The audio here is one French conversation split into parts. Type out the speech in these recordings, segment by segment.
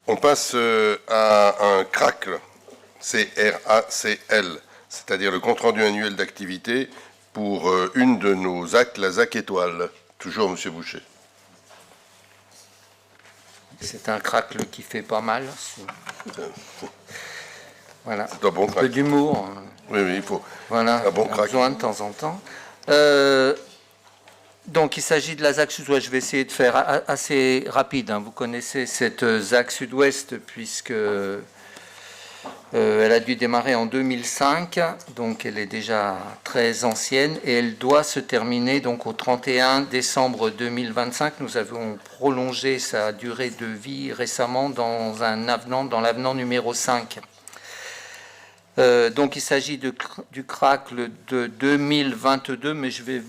On passe à un CRACL, C-R-A-C-L, c'est-à-dire le compte-rendu annuel d'activité pour une de nos ZAC, la ZAC Étoile. Toujours M. Boucher. C'est un CRACL qui fait pas mal. Voilà. C'est un bon un peu d'humour. Oui, il faut. Voilà, un bon on a besoin de temps en temps. Donc, il s'agit de la ZAC Sud-Ouest. Je vais essayer de faire assez rapide. Vous connaissez cette ZAC Sud-Ouest puisque elle a dû démarrer en 2005. Donc, elle est déjà très ancienne et elle doit se terminer donc au 31 décembre 2025. Nous avons prolongé sa durée de vie récemment dans un avenant, dans l'avenant numéro 5. Donc, il s'agit du CRACL de 2022, mais je vais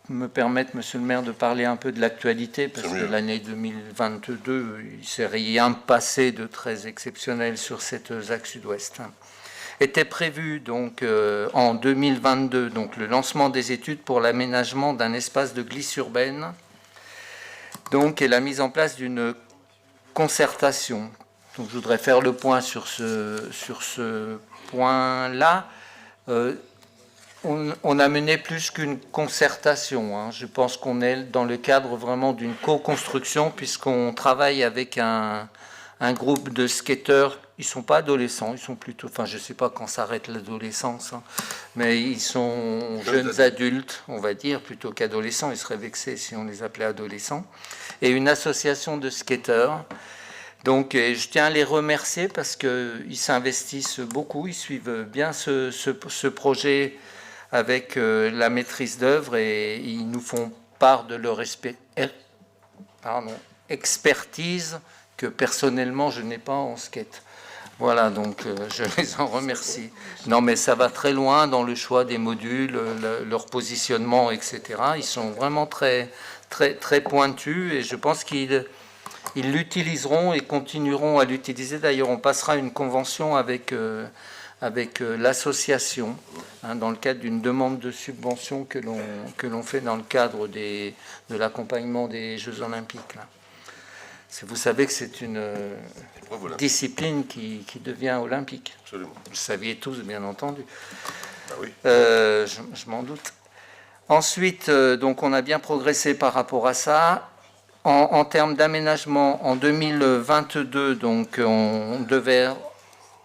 me permettre, Monsieur le maire, de parler un peu de l'actualité, parce que l'année 2022, il ne s'est rien passé de très exceptionnel sur cette ZAC Sud-Ouest. Était prévu donc en 2022 donc, le lancement des études pour l'aménagement d'un espace de glisse urbaine donc, et la mise en place d'une concertation. Donc, je voudrais faire le point sur ce point-là. On a mené plus qu'une concertation. Je pense qu'on est dans le cadre vraiment d'une co-construction, puisqu'on travaille avec un groupe de skateurs. Ils ne sont pas adolescents, ils sont plutôt... Enfin, je ne sais pas quand s'arrête l'adolescence, mais ils sont jeunes adultes, on va dire, plutôt qu'adolescents. Ils seraient vexés si on les appelait adolescents. Et une association de skateurs. Donc, je tiens à les remercier parce qu'ils s'investissent beaucoup, ils suivent bien ce projet avec la maîtrise d'œuvre et ils nous font part de leur expertise que personnellement je n'ai pas en skate. Voilà, donc je les en remercie. Non, mais ça va très loin dans le choix des modules, leur positionnement, etc. Ils sont vraiment très, très, très pointus et je pense qu'ils l'utiliseront et continueront à l'utiliser. D'ailleurs, on passera une convention avec l'association dans le cadre d'une demande de subvention que l'on fait dans le cadre de l'accompagnement des Jeux Olympiques. Là. Vous savez que c'est une discipline qui devient olympique. Absolument. Vous le saviez tous, bien entendu. Ah oui. Je m'en doute. Ensuite, donc on a bien progressé par rapport à ça. En termes d'aménagement, en 2022, donc on devait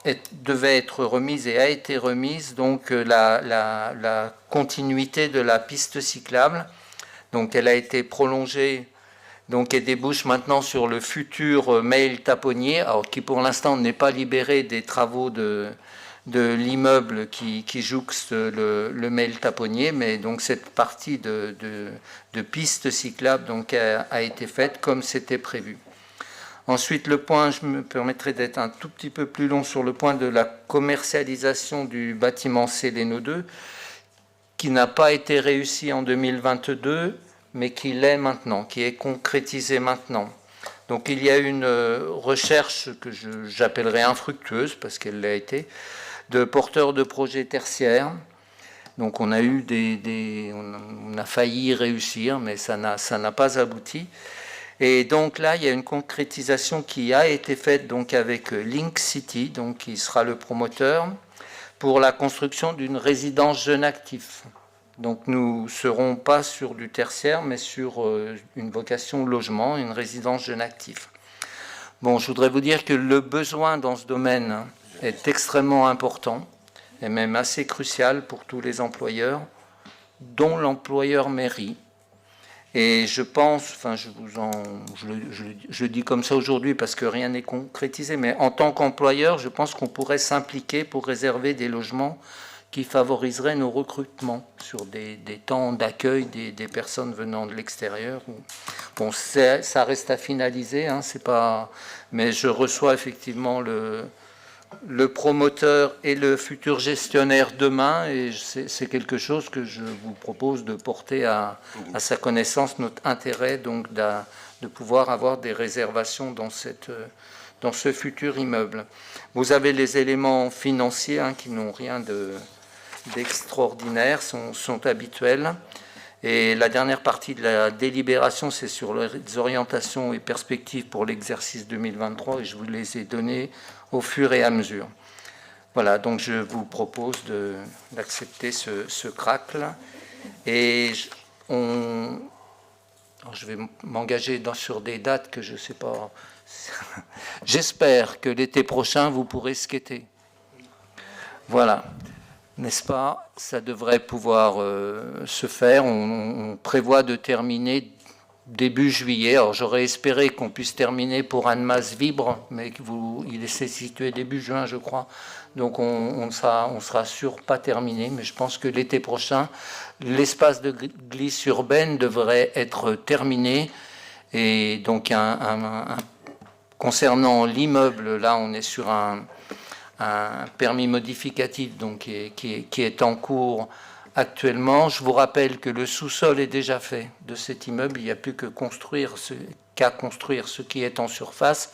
être remise et a été remise donc la continuité de la piste cyclable. Donc elle a été prolongée donc et débouche maintenant sur le futur Mail Taponnier, alors qui pour l'instant n'est pas libéré des travaux de l'immeuble qui jouxte le Mail Taponnier, mais donc cette partie de piste cyclable donc a été faite comme c'était prévu. Ensuite, le point, je me permettrai d'être un tout petit peu plus long sur le point de la commercialisation du bâtiment Céléno 2, qui n'a pas été réussi en 2022, mais qui l'est maintenant, qui est concrétisé maintenant. Donc il y a une recherche que j'appellerais infructueuse, parce qu'elle l'a été, de porteurs de projets tertiaires. Donc on a eu on a failli réussir, mais ça n'a pas abouti. Et donc là, il y a une concrétisation qui a été faite donc avec Link City, donc qui sera le promoteur, pour la construction d'une résidence jeune actif. Donc nous ne serons pas sur du tertiaire, mais sur une vocation logement, une résidence jeune actif. Bon, je voudrais vous dire que le besoin dans ce domaine est extrêmement important, et même assez crucial pour tous les employeurs, dont l'employeur mairie. Et je pense, enfin je le dis comme ça aujourd'hui parce que rien n'est concrétisé, mais en tant qu'employeur, je pense qu'on pourrait s'impliquer pour réserver des logements qui favoriseraient nos recrutements sur des temps d'accueil des personnes venant de l'extérieur. Bon, ça reste à finaliser, c'est pas, mais je reçois effectivement le promoteur et le futur gestionnaire demain, et c'est quelque chose que je vous propose de porter à sa connaissance, notre intérêt donc de pouvoir avoir des réservations dans ce futur immeuble. Vous avez les éléments financiers qui n'ont rien d'extraordinaire, sont habituels, Et la dernière partie de la délibération, c'est sur les orientations et perspectives pour l'exercice 2023, et je vous les ai données au fur et à mesure. Voilà, donc je vous propose d'accepter ce cracle. Et je vais m'engager sur des dates que je ne sais pas. J'espère que l'été prochain, vous pourrez skater. Voilà. N'est-ce pas? Ça devrait pouvoir se faire. On prévoit de terminer début juillet. Alors j'aurais espéré qu'on puisse terminer pour Annemasse Vibre, mais il s'est situé début juin, je crois. Donc on sera sûr pas terminé, mais je pense que l'été prochain, l'espace de glisse urbaine devrait être terminé. Et donc concernant l'immeuble, là on est sur un permis modificatif donc, qui est en cours actuellement. Je vous rappelle que le sous-sol est déjà fait de cet immeuble. Il n'y a plus qu'à construire ce qui est en surface.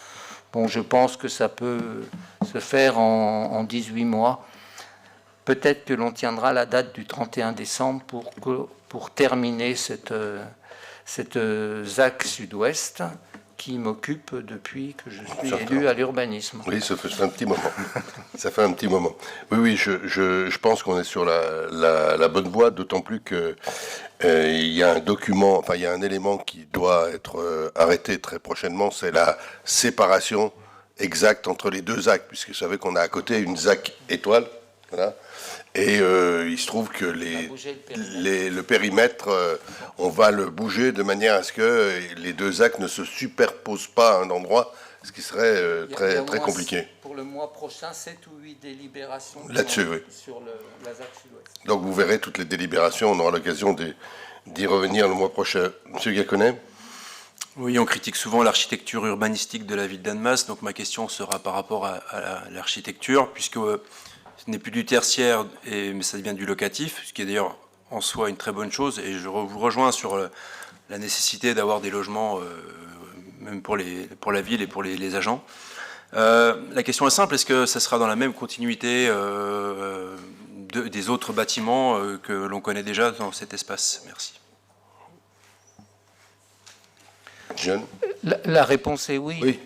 Bon, je pense que ça peut se faire en 18 mois. Peut-être que l'on tiendra la date du 31 décembre pour terminer cette ZAC sud-ouest qui m'occupe depuis que je suis élu à l'urbanisme. Oui, ça fait un petit moment. Ça fait un petit moment. Oui, je pense qu'on est sur la bonne voie, d'autant plus que il y a un document, enfin il y a un élément qui doit être arrêté très prochainement, c'est la séparation exacte entre les deux ZAC, puisque vous savez qu'on a à côté une ZAC étoile, voilà. Et il se trouve que le périmètre, on va le bouger de manière à ce que les deux ZAC ne se superposent pas à un endroit, ce qui serait très compliqué. Pour le mois prochain, 7 ou 8 délibérations là-dessus, oui. Sur la ZAC sud-ouest. Donc vous verrez toutes les délibérations, on aura l'occasion d'y revenir le mois prochain. Monsieur Gaconnet? Oui, on critique souvent l'architecture urbanistique de la ville d'Annemasse, donc ma question sera par rapport à l'architecture, puisque ce n'est plus du tertiaire, mais ça devient du locatif, ce qui est d'ailleurs en soi une très bonne chose. Et je vous rejoins sur la nécessité d'avoir des logements, même pour la ville et pour les agents. La question est simple, est-ce que ça sera dans la même continuité des autres bâtiments que l'on connaît déjà dans cet espace? Merci. Jeune. La réponse est oui. Oui.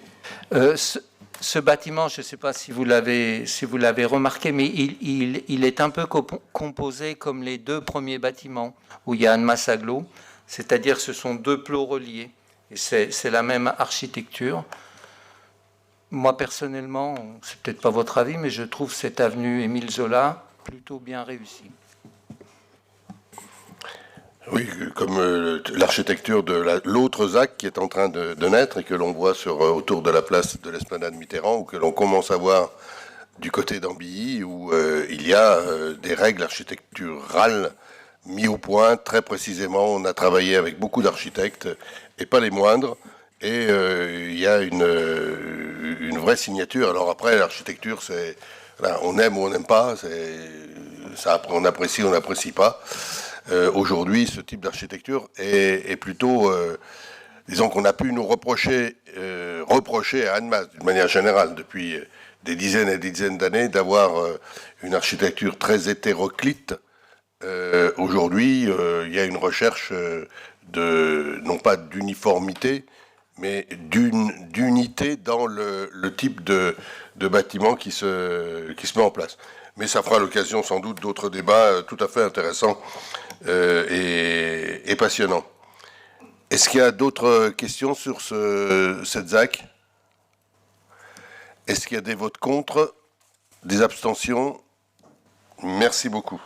Ce bâtiment, je ne sais pas si vous l'avez remarqué, mais il est un peu composé comme les deux premiers bâtiments où il y a Annemasse Agglo, c'est-à-dire ce sont deux plots reliés. Et c'est la même architecture. Moi, personnellement, c'est peut-être pas votre avis, mais je trouve cette avenue Émile Zola plutôt bien réussie. Oui, comme l'architecture de l'autre ZAC qui est en train de naître et que l'on voit autour de la place de l'Esplanade Mitterrand, ou que l'on commence à voir du côté d'Ambilly, où il y a des règles architecturales mises au point très précisément. On a travaillé avec beaucoup d'architectes, et pas les moindres, et il y a une vraie signature. Alors après, l'architecture, c'est on aime ou on n'aime pas, on apprécie ou on n'apprécie pas. Aujourd'hui, ce type d'architecture est plutôt, disons qu'on a pu nous reprocher à Annemasse, d'une manière générale, depuis des dizaines et des dizaines d'années, d'avoir une architecture très hétéroclite. Aujourd'hui, il y a une recherche non pas d'uniformité, mais d'unité dans le type de bâtiment qui se met en place. Mais ça fera l'occasion sans doute d'autres débats tout à fait intéressants et passionnants. Est-ce qu'il y a d'autres questions sur cette ZAC? Est-ce qu'il y a des votes contre? Des abstentions? Merci beaucoup.